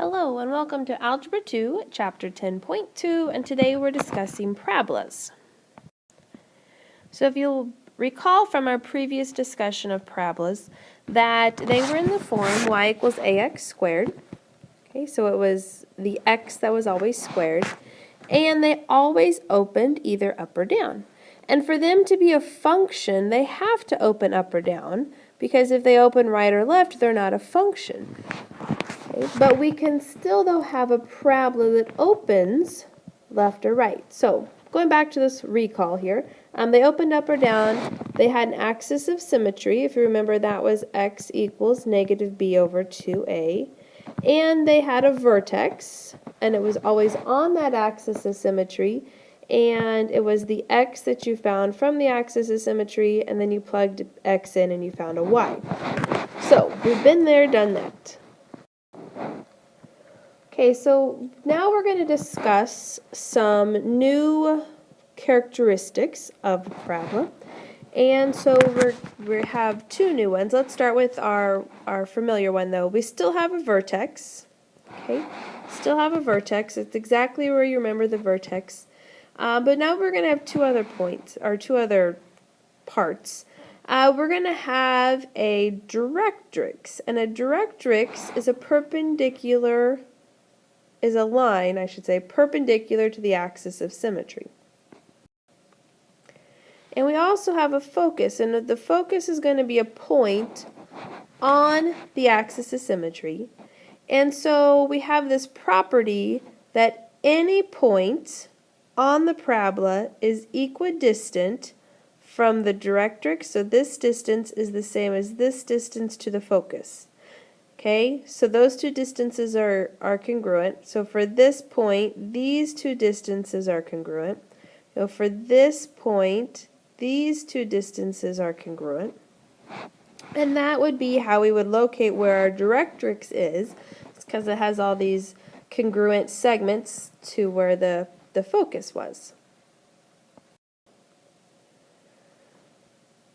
Hello and welcome to Algebra 2, Chapter 10.2, and today we're discussing parabolas. So if you'll recall from our previous discussion of parabolas that they were in the form y equals ax squared. Okay, so it was the x that was always squared, and they always opened either up or down. And for them to be a function, they have to open up or down, because if they open right or left, they're not a function. Okay, but we can still, though, have a parabola that opens left or right. So going back to this recall here, they opened up or down. They had an axis of symmetry. If you remember, that was x equals negative b over 2a. And they had a vertex, and it was always on that axis of symmetry. And it was the x that you found from the axis of symmetry, and then you plugged x in and you found a y. So we've been there, done that. Okay, so now we're going to discuss some new characteristics of a parabola. And so we have two new ones. Let's start with our familiar one, though. We still have a vertex. Okay, still have a vertex. It's exactly where you remember the vertex. But now we're going to have two other points, or two other parts. We're going to have a directrix. And a directrix is a line, I should say, perpendicular to the axis of symmetry. And we also have a focus, and the focus is going to be a point on the axis of symmetry. And so we have this property that any point on the parabola is equidistant from the directrix, so this distance is the same as this distance to the focus. Okay, so those two distances are congruent. So for this point, these two distances are congruent. So for this point, these two distances are congruent. And that would be how we would locate where our directrix is. It's because it has all these congruent segments to where the focus was.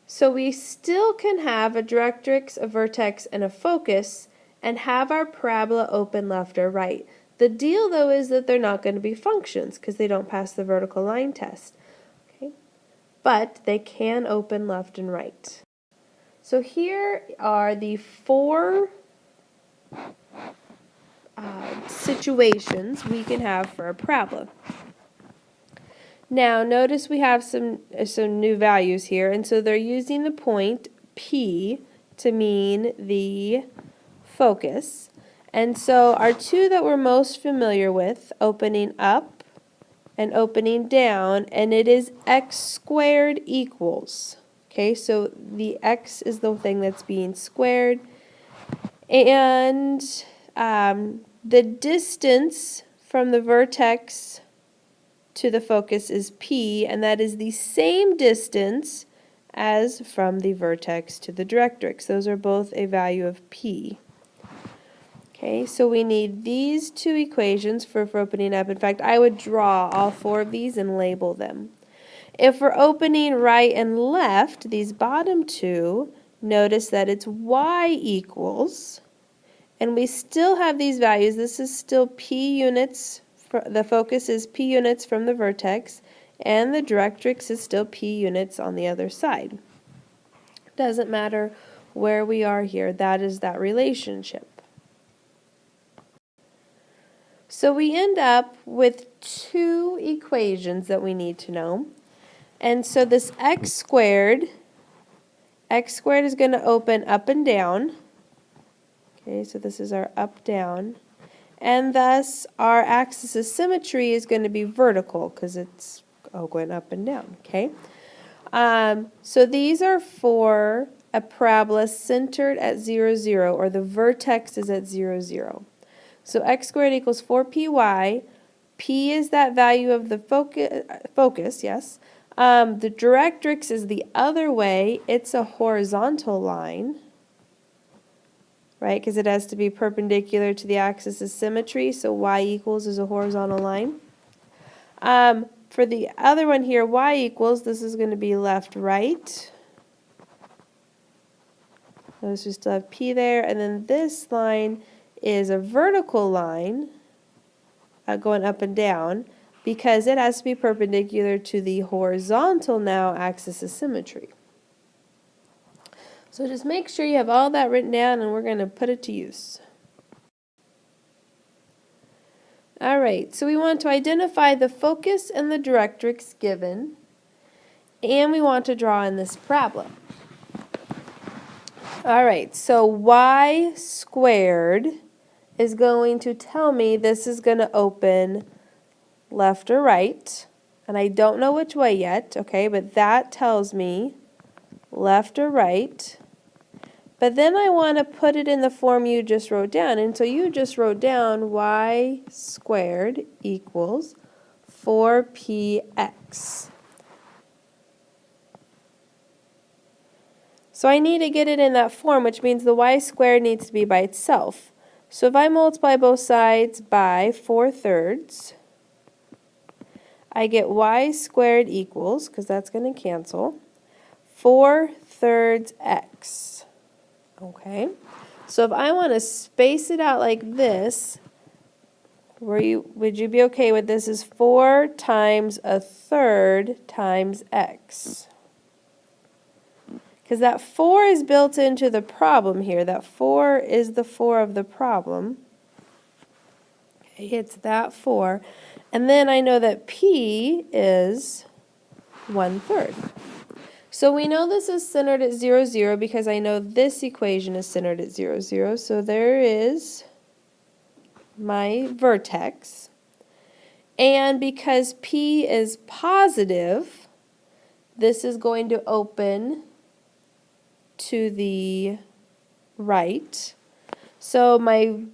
So we still can have a directrix, a vertex, and a focus, and have our parabola open left or right. The deal, though, is that they're not going to be functions because they don't pass the vertical line test. Okay? But they can open left and right. So here are the four situations we can have for a parabola. Now, notice we have some new values here, and so they're using the point P to mean the focus. And so our two that we're most familiar with, opening up and opening down, and it is x squared equals. Okay, so the x is the thing that's being squared, and the distance from the vertex to the focus is P, and that is the same distance as from the vertex to the directrix. Those are both a value of P. Okay, so we need these two equations for opening up. In fact, I would draw all four of these and label them. If we're opening right and left, these bottom two, notice that it's y equals, and we still have these values. This is still P units. The focus is P units from the vertex, and the directrix is still P units on the other side. Doesn't matter where we are here, that is that relationship. So we end up with two equations that we need to know. And so this x squared is going to open up and down. Okay, so this is our up-down. And thus, our axis of symmetry is going to be vertical because it's going up and down, okay? So these are for a parabola centered at 0, 0, or the vertex is at 0, 0. So x squared equals 4py. P is that value of the focus, yes. The directrix is the other way. It's a horizontal line, right, because it has to be perpendicular to the axis of symmetry, so y equals is a horizontal line. For the other one here, y equals, this is going to be left, right. Notice we still have P there, and then this line is a vertical line going up and down because it has to be perpendicular to the horizontal now axis of symmetry. So just make sure you have all that written down and we're going to put it to use. Alright, so we want to identify the focus and the directrix given, and we want to draw in this parabola. Alright, so y squared is going to tell me this is going to open left or right, and I don't know which way yet, okay, but that tells me left or right. But then I want to put it in the form you just wrote down, and so you just wrote down y squared equals 4px. So I need to get it in that form, which means the y squared needs to be by itself. So if I multiply both sides by 4/3, I get y squared equals, because that's going to cancel, 4/3 x. Okay, so if I want to space it out like this, would you be okay with this is 4 times 1/3 times x? Because that 4 is built into the problem here. That 4 is the 4 of the problem. Okay, it's that 4. And then I know that p is 1/3. So we know this is centered at 0, 0 because I know this equation is centered at 0, 0. So there is my vertex. And because p is positive, this is going to open to the right. So my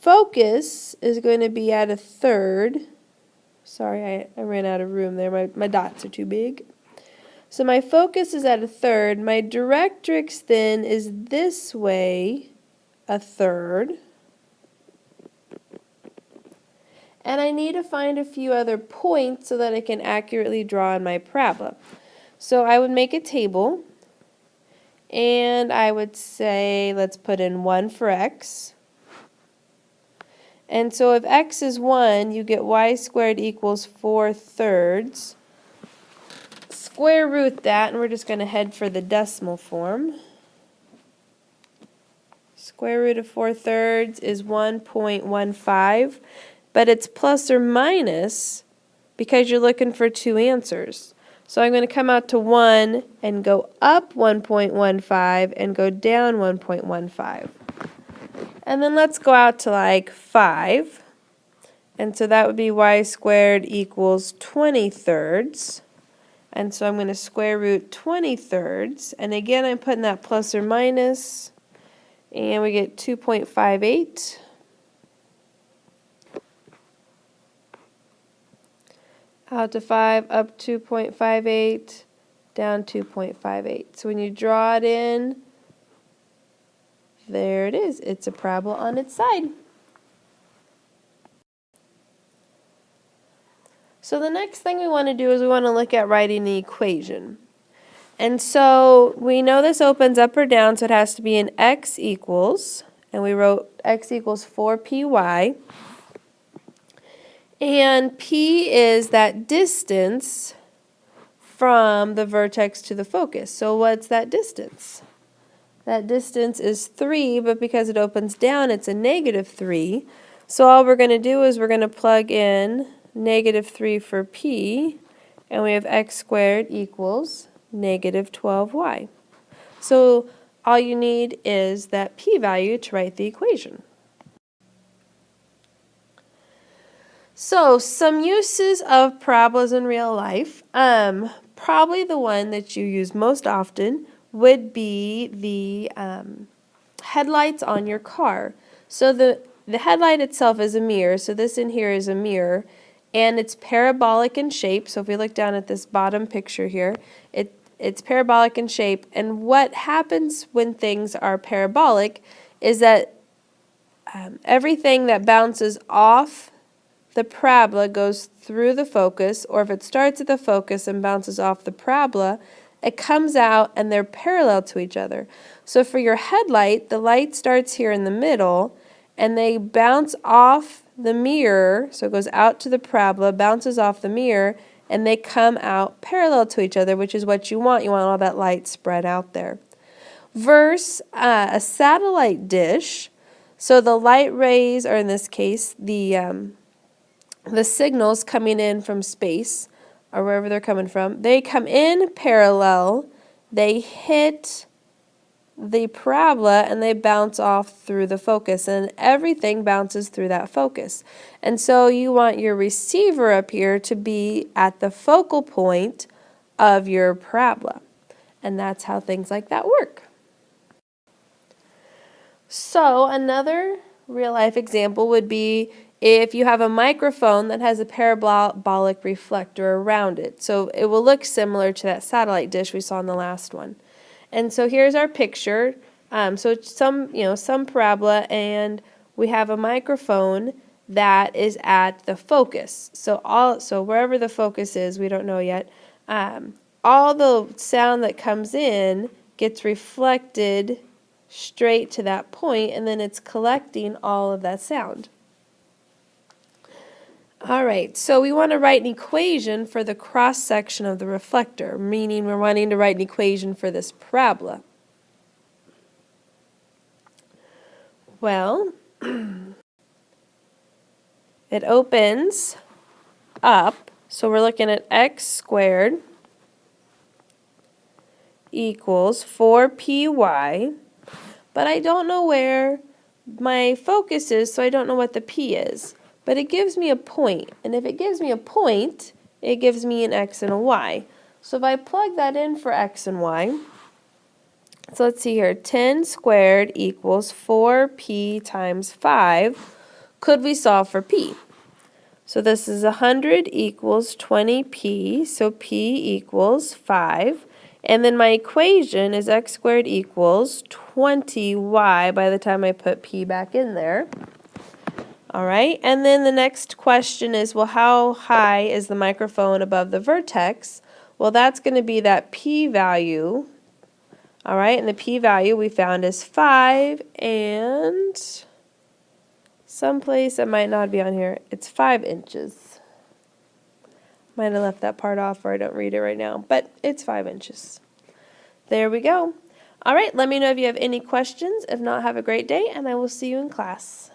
focus is going to be at 1/3. Sorry, I ran out of room there. My dots are too big. So my focus is at 1/3. My directrix then is this way 1/3. And I need to find a few other points so that I can accurately draw in my parabola. So I would make a table. And I would say, let's put in 1 for x. And so if x is 1, you get y squared equals 4/3. Square root that, and we're just going to head for the decimal form. Square root of 4/3 is 1.15, but it's plus or minus because you're looking for two answers. So I'm going to come out to 1 and go up 1.15 and go down 1.15. And then let's go out to like 5. And so that would be y squared equals 20/3. And so I'm going to square root 20/3. And again, I'm putting that plus or minus. And we get 2.58. Out to 5, up 2.58, down 2.58. So when you draw it in, there it is. It's a parabola on its side. So the next thing we want to do is we want to look at writing the equation. And so we know this opens up or down, so it has to be an x equals, and we wrote x equals 4py. And p is that distance from the vertex to the focus. So what's that distance? That distance is 3, but because it opens down, it's a -3. So all we're going to do is we're going to plug in -3 for p, and we have x squared equals -12y. So all you need is that p value to write the equation. So some uses of parabolas in real life. Probably the one that you use most often would be the headlights on your car. So the headlight itself is a mirror. So this in here is a mirror, and it's parabolic in shape. So if we look down at this bottom picture here, it's parabolic in shape. And what happens when things are parabolic is that everything that bounces off the parabola goes through the focus, or if it starts at the focus and bounces off the parabola, it comes out and they're parallel to each other. So for your headlight, the light starts here in the middle, and they bounce off the mirror, so it goes out to the parabola, bounces off the mirror, and they come out parallel to each other, which is what you want. You want all that light spread out there. Versus a satellite dish, so the light rays, or in this case, the signals coming in from space, or wherever they're coming from, they come in parallel, they hit the parabola, and they bounce off through the focus, and everything bounces through that focus. And so you want your receiver up here to be at the focal point of your parabola, and that's how things like that work. So another real-life example would be if you have a microphone that has a parabolic reflector around it. So it will look similar to that satellite dish we saw in the last one. And so here's our picture. So it's some parabola, and we have a microphone that is at the focus. So wherever the focus is, we don't know yet. All the sound that comes in gets reflected straight to that point, and then it's collecting all of that sound. All right, so we want to write an equation for the cross-section of the reflector, meaning we're wanting to write an equation for this parabola. Well, it opens up, so we're looking at x squared equals 4py, but I don't know where my focus is, so I don't know what the p is. But it gives me a point, and if it gives me a point, it gives me an x and a y. So if I plug that in for x and y, so let's see here, 10 squared equals 4p times 5. Could we solve for p? So this is 100 equals 20p, so p equals 5. And then my equation is x squared equals 20y by the time I put p back in there. All right, and then the next question is, well, how high is the microphone above the vertex? Well, that's going to be that p-value. All right, and the p-value we found is 5, and someplace that might not be on here, it's 5 inches. Might have left that part off, or I don't read it right now, but it's 5 inches. There we go. All right, let me know if you have any questions. If not, have a great day, and I will see you in class.